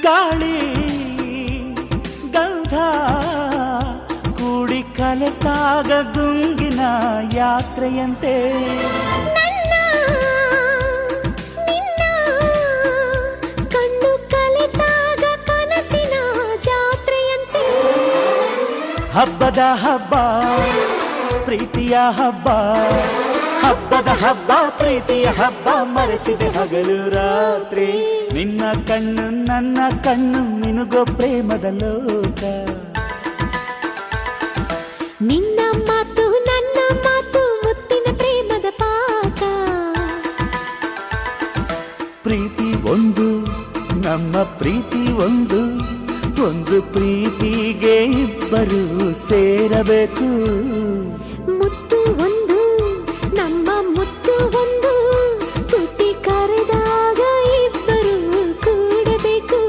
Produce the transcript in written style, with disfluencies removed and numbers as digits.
ಗಾಳಿ ಗಂಧ ಕೂಡಿ ಕಲೆತಾಗ ಗುಂಗಿನ ಯಾತ್ರೆಯಂತೆ ನನ್ನ ನಿನ್ನ ಕಣ್ಣು ಕಲೆತಾಗ ಕನಸಿನ ಜಾತ್ರೆಯಂತೆ ಹಬ್ಬದ ಹಬ್ಬ ಪ್ರೀತಿಯ ಹಬ್ಬ ಹಬ್ಬದ ಹಬ್ಬ ಪ್ರೀತಿಯ ಹಬ್ಬ ಮರೆಸಿದೆ ಹಗಲು ರಾತ್ರಿ ನಿನ್ನ ಕಣ್ಣು ನನ್ನ ಕಣ್ಣು ಮಿನುಗೋ ಪ್ರೇಮದ ಲೋಕ ನಿನ್ನ ಮಾತು ನನ್ನ ಮಾತು ಮುತ್ತಿನ ಪ್ರೇಮದ ಪಾಕ ಪ್ರೀತಿ ಒಂದು ನಮ್ಮ ಪ್ರೀತಿ ಒಂದು ಒಂದು ಪ್ರೀತಿಗೆ ಇಬ್ಬರು ಸೇರಬೇಕು